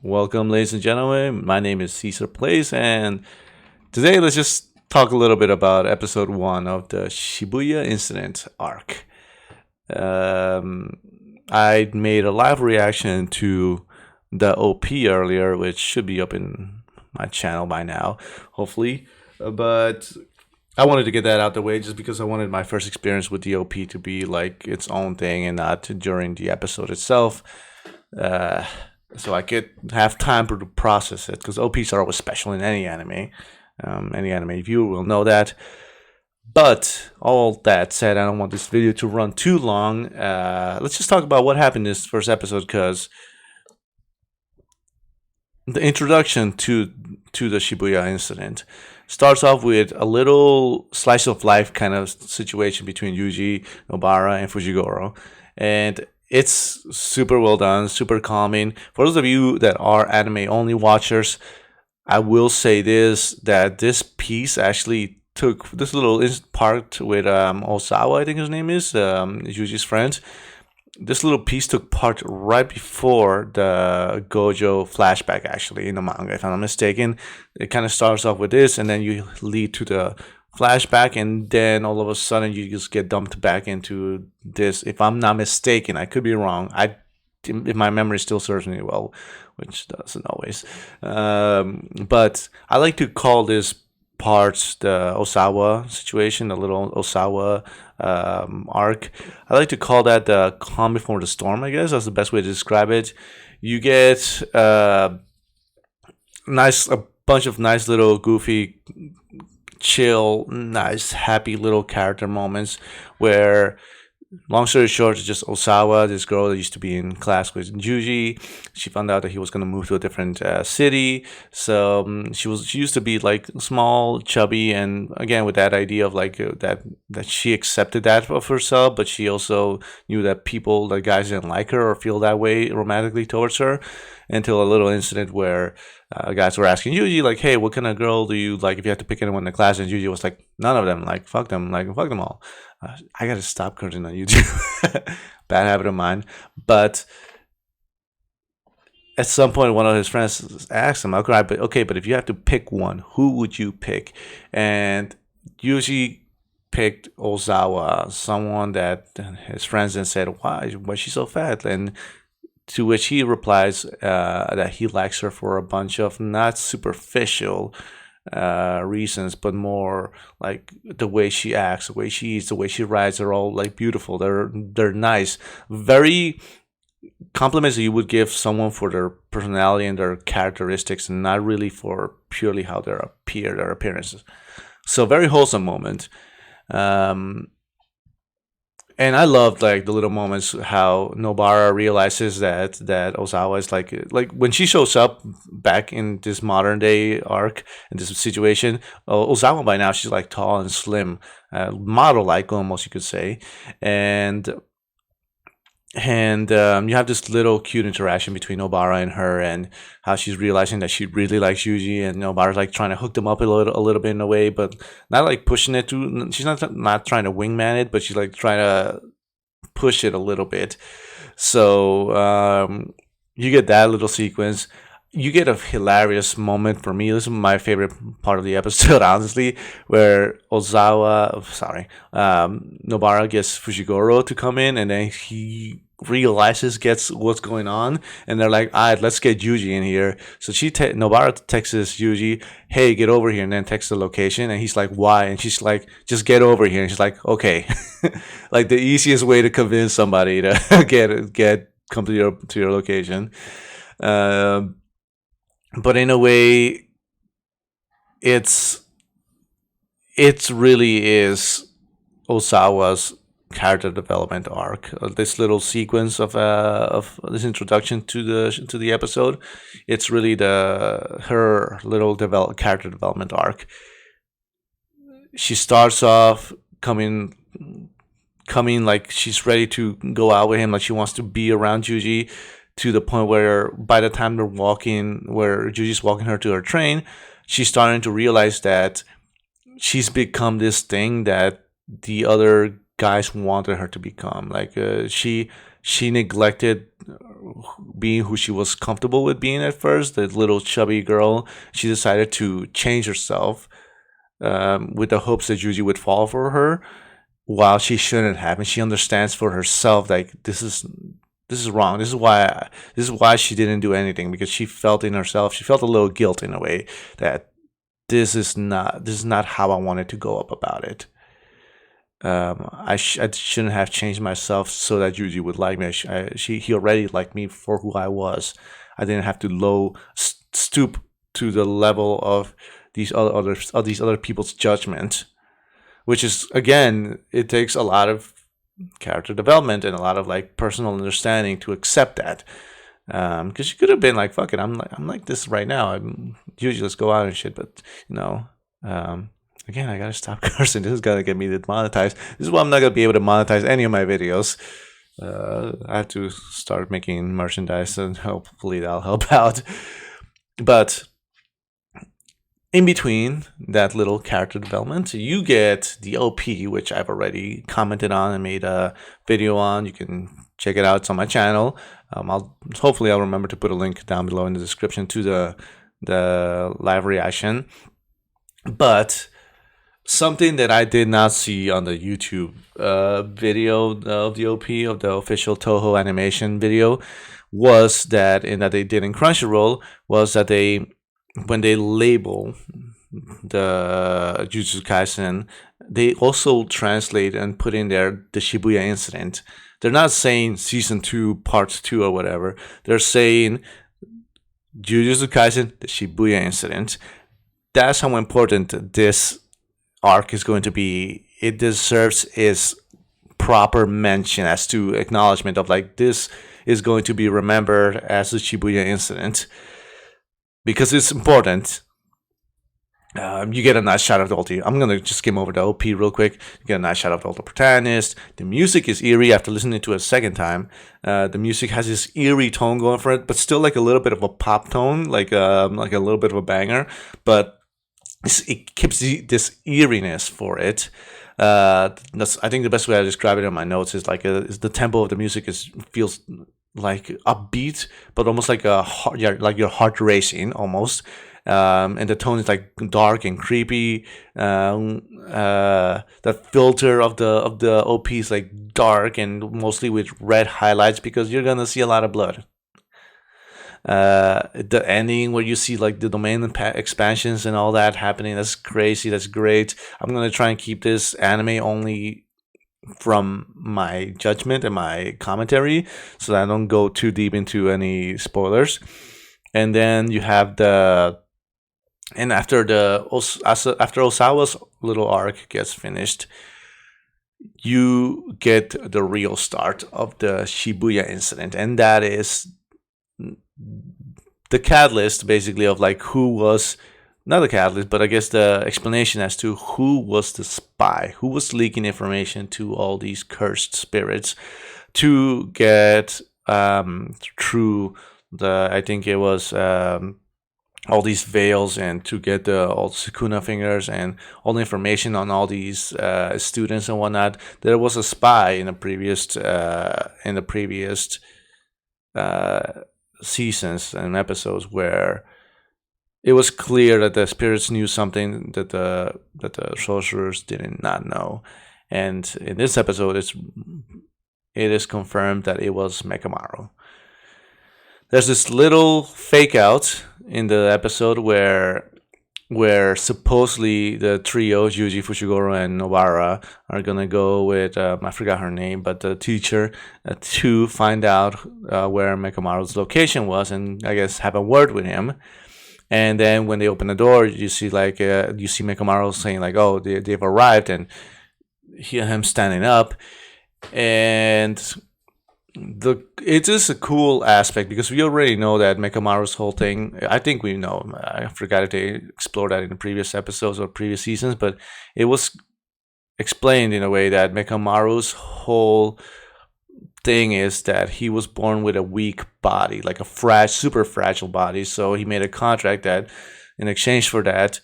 Welcome, ladies and gentlemen. My name is Caesar Place, and today let's just talk a little bit about episode one of the Shibuya Incident arc. Um, I made a live reaction to the OP earlier, which should be up in my channel by now, hopefully. But I wanted to get that out the way just because I wanted my first experience with the OP to be like its own thing and not during the episode itself. Uh, so I could have time to process it because OPs are always special in any anime. Any anime viewer will know that. But all that said, I don't want this video to run too long. Let's just talk about what happened in this first episode because the introduction to the Shibuya incident starts off with a little slice of life kind of situation between Yuji, Nobara, and Fujigoro, and it's super well done, super calming. For those of you that are anime only watchers, I will say this that this piece actually took this little part with Osawa, I think his name is, Yuji's friend. This little piece took part right before the Gojo flashback, actually, in the manga, if I'm not mistaken. It kind of starts off with this, and then you lead to the flashback, and then all of a sudden you just get dumped back into this. If I'm not mistaken, I could be wrong. If my memory still serves me well, which doesn't always. But I like to call this part the Osawa situation, the little Osawa arc. I like to call that the calm before the storm. I guess that's the best way to describe it. You get a bunch of nice little goofy, chill, nice, happy little character moments where, long story short, it's just Osawa, this girl that used to be in class with Juji. She found out that he was going to move to a different city. So she used to be like small, chubby, and again with that idea of like that she accepted that of herself, but she also knew that the guys didn't like her or feel that way romantically towards her. Until a little incident where guys were asking Yuji, like, hey, what kind of girl do you like if you had to pick anyone in the class? And Yuji was like, none of them, like, fuck them, like, fuck them all. I gotta stop cursing on YouTube. Bad habit of mine. But at some point, one of his friends asked him, okay, but if you have to pick one, who would you pick? And Yuji picked Ozawa, someone that his friends then said, why is she so fat? And to which he replies that he likes her for a bunch of not superficial reasons, but more like the way she acts, the way she eats, the way she rides are all like beautiful. They're nice, very compliments that you would give someone for their personality and their characteristics, and not really for purely how they appear, their appearances. So very wholesome moment. Um, and I loved like the little moments how Nobara realizes that Ozawa is like when she shows up back in this modern day arc in this situation. Ozawa by now she's like tall and slim, model like almost you could say, and you have this little cute interaction between Nobara and her, and how she's realizing that she really likes Yuji, and Nobara's like trying to hook them up a little bit in a way, but not like pushing it to. She's not trying to wingman it, but she's like trying to push it a little bit. So you get that little sequence. You get a hilarious moment for me. This is my favorite part of the episode, honestly, where Nobara gets Fujigoro to come in, and then he gets what's going on, and they're like, all right, let's get Yuji in here. So Nobara texts Yuji, hey, get over here, and then texts the location, and he's like, why? And she's like, just get over here. And she's like, okay. Like the easiest way to convince somebody to come to your location. But in a way, it's really is Osawa's character development arc. This little sequence of this introduction to the episode, it's really her little character development arc. She starts off coming like she's ready to go out with him, like she wants to be around Juji, to the point where by the time where Juji's walking her to her train, she's starting to realize that she's become this thing that the other guys wanted her to become. Like she she neglected being who she was comfortable with being at first, the little chubby girl. She decided to change herself with the hopes that Yuji would fall for her, while she shouldn't have. And she understands for herself like this is wrong. This is why she didn't do anything, because she felt in herself, she felt a little guilt in a way that this is not how I wanted to go up about it. I shouldn't have changed myself so that Yuji would like me. He already liked me for who I was. I didn't have to stoop to the level of these other people's judgment, which is, again, it takes a lot of character development and a lot of like personal understanding to accept that. Because she could have been like, "Fuck it, I'm like this right now. I'm usually let's go out and shit." But again, I gotta stop cursing. This is gonna get me demonetized. This is why I'm not gonna be able to monetize any of my videos. I have to start making merchandise, and hopefully that'll help out. But in between that little character development, you get the OP, which I've already commented on and made a video on. You can check it out. It's on my channel. Hopefully I'll remember to put a link down below in the description to the live reaction. But something that I did not see on the YouTube video of the OP, of the official Toho animation video, was that, and that they did in Crunchyroll, was that when they label the Jujutsu Kaisen, they also translate and put in there the Shibuya incident. They're not saying season 2, part 2 or whatever. They're saying Jujutsu Kaisen, the Shibuya incident. That's how important this arc is going to be. It deserves its proper mention as to acknowledgement of like, this is going to be remembered as the Shibuya incident, because it's important. You get a nice shot of the ulti. I'm gonna just skim over the OP real quick. You get a nice shot of the protagonist. The music is eerie after listening to it a second time. The music has this eerie tone going for it, but still like a little bit of a pop tone, like a little bit of a banger. But it keeps this eeriness for it. I think the best way I describe it in my notes is like is the tempo of the music feels like upbeat, but almost like your heart racing almost. And the tone is like dark and creepy. The filter of the OP is like dark and mostly with red highlights, because you're gonna see a lot of blood. The ending where you see like the domain expansions and all that happening, that's crazy. That's great. I'm gonna try and keep this anime only from my judgment and my commentary, so that I don't go too deep into any spoilers. And then you have after Osawa's little arc gets finished, you get the real start of the Shibuya incident, and that is the catalyst, basically, of like who was, not the catalyst, but I guess the explanation as to who was the spy, who was leaking information to all these cursed spirits to get through I think it was all these veils, and to get all the Sukuna fingers and all the information on all these students and whatnot. There was a spy in the previous seasons and episodes where it was clear that the spirits knew something that the sorcerers did not know. And in this episode, it is confirmed that it was Mekamaru. There's this little fake out in the episode where supposedly the trio, Yuji, Fushiguro, and Nobara, are gonna go with I forgot her name, but the teacher, to find out where Mekamaru's location was, and I guess have a word with him. And then when they open the door, you see Mekamaru saying like, "Oh, they've arrived," and him standing up. And it is a cool aspect, because we already know that Mekamaru's whole thing, I think we know, I forgot if they explored that in the previous episodes or previous seasons, but it was explained in a way that Mekamaru's whole thing is that he was born with a weak body, like a super fragile body. So he made a contract that in exchange for that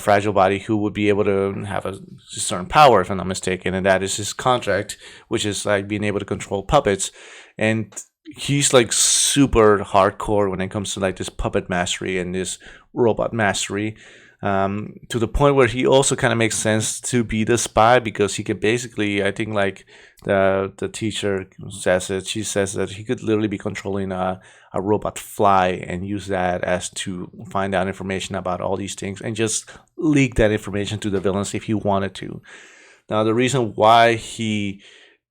fragile body, who would be able to have a certain power, if I'm not mistaken, and that is his contract, which is like being able to control puppets. And he's like super hardcore when it comes to like this puppet mastery and this robot mastery, to the point where he also kind of makes sense to be the spy, because he could basically, I think like the teacher says it, she says that he could literally be controlling a robot fly and use that as to find out information about all these things and just leak that information to the villains if he wanted to. Now, the reason why he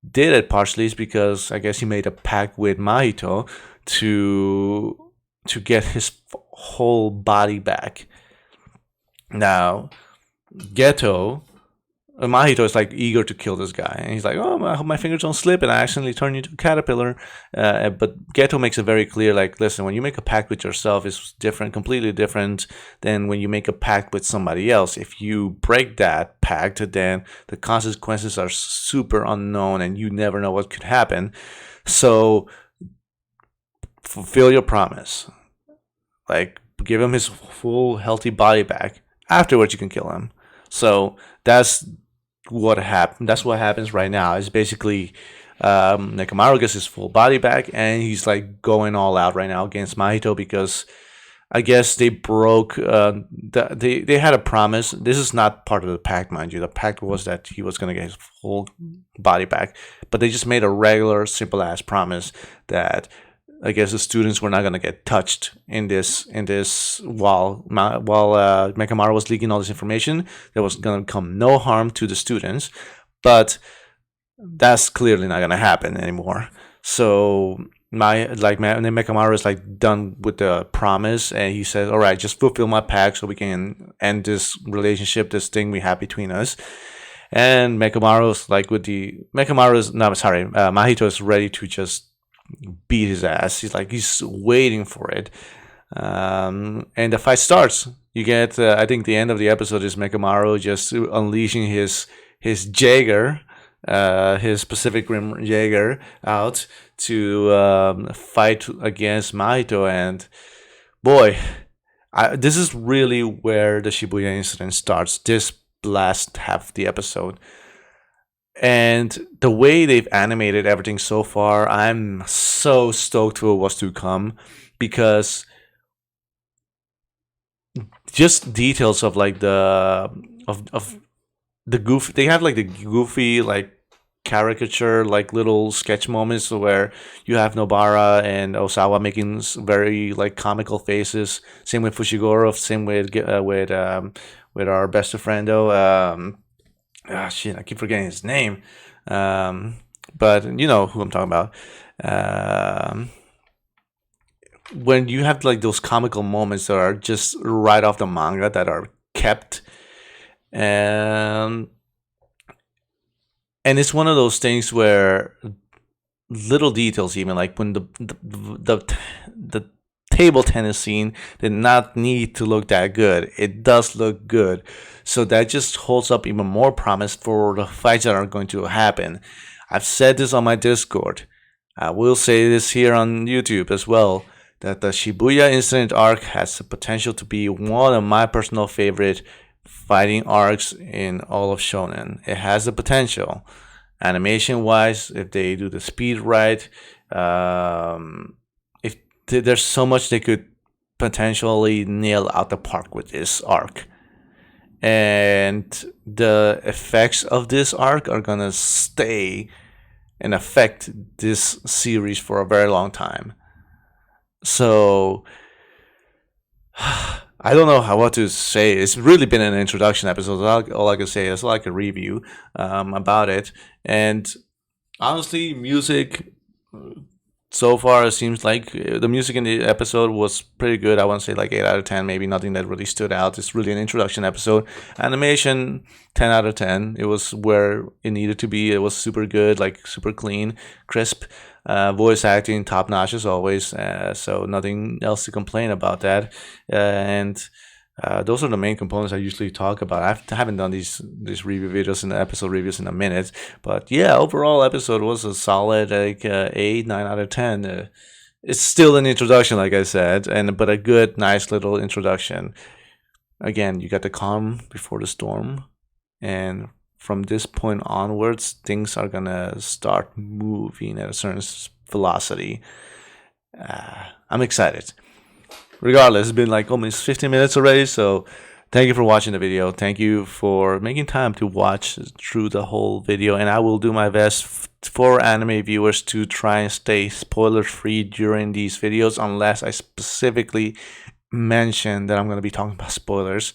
did it partially is because I guess he made a pact with Mahito to get his whole body back. Now, Mahito is like eager to kill this guy, and he's like, "Oh, I hope my fingers don't slip and I accidentally turn into a caterpillar." But Geto makes it very clear, like, listen, when you make a pact with yourself, it's different, completely different than when you make a pact with somebody else. If you break that pact, then the consequences are super unknown, and you never know what could happen. So, fulfill your promise. Like, give him his full healthy body back. Afterwards, you can kill him. So that's what happened. That's what happens right now. It's basically Nekomaru gets his full body back, and he's like going all out right now against Mahito, because I guess they broke. They had a promise. This is not part of the pact, mind you. The pact was that he was gonna get his full body back, but they just made a regular, simple ass promise that I guess the students were not gonna get touched in this while Mekamaru was leaking all this information. There was gonna come no harm to the students, but that's clearly not gonna happen anymore. So Mekamaru is like done with the promise, and he says, "All right, just fulfill my pact so we can end this relationship, this thing we have between us." And Mahito is ready to just beat his ass. He's waiting for it, and the fight starts. You get I think the end of the episode is Mekamaru just unleashing his Jaeger, his Pacific Rim Jaeger, out to fight against Mahito. And boy, this is really where the Shibuya incident starts, this last half of the episode. And the way they've animated everything so far, I'm so stoked for what's to come, because just details of like the goofy, they have like the goofy like caricature, like little sketch moments where you have Nobara and Osawa making very like comical faces. Same with Fushiguro. Same with our best friendo. Shit, I keep forgetting his name. But you know who I'm talking about. When you have like those comical moments that are just right off the manga, that are kept, and it's one of those things where little details, even like when the table tennis scene did not need to look that good. It does look good. So that just holds up even more promise for the fights that are going to happen. I've said this on my Discord. I will say this here on YouTube as well, that the Shibuya Incident arc has the potential to be one of my personal favorite fighting arcs in all of Shonen. It has the potential. Animation wise, if they do the speed right, there's so much they could potentially nail out the park with this arc. And the effects of this arc are gonna stay and affect this series for a very long time. So I don't know what to say. It's really been an introduction episode. All I can say is like a review about it. And honestly, music so far, it seems like the music in the episode was pretty good. I want to say like 8 out of 10, maybe nothing that really stood out. It's really an introduction episode. Animation, 10 out of 10. It was where it needed to be. It was super good, like super clean, crisp. Voice acting, top notch as always. So nothing else to complain about that. And those are the main components I usually talk about. I haven't done these review videos and episode reviews in a minute, but yeah, overall episode was a solid like 8, 9 out of 10. it's still an introduction, like I said, but a good, nice little introduction. Again, you got the calm before the storm, and from this point onwards, things are gonna start moving at a certain velocity. I'm excited. Regardless, it's been like almost 15 minutes already, so thank you for watching the video. Thank you for making time to watch through the whole video, and I will do my best for anime viewers to try and stay spoiler free during these videos, unless I specifically mention that I'm going to be talking about spoilers.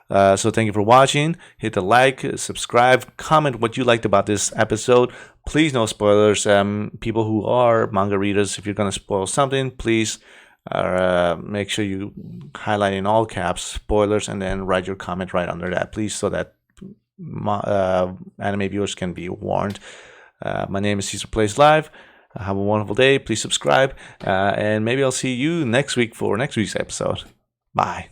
So thank you for watching. Hit the like, subscribe, comment what you liked about this episode. Please no spoilers. People who are manga readers, if you're going to spoil something, please make sure you highlight in all caps spoilers and then write your comment right under that, please, so that anime viewers can be warned. My name is Caesar Plays Live. Have a wonderful day. Please subscribe, and maybe I'll see you next week for next week's episode. Bye.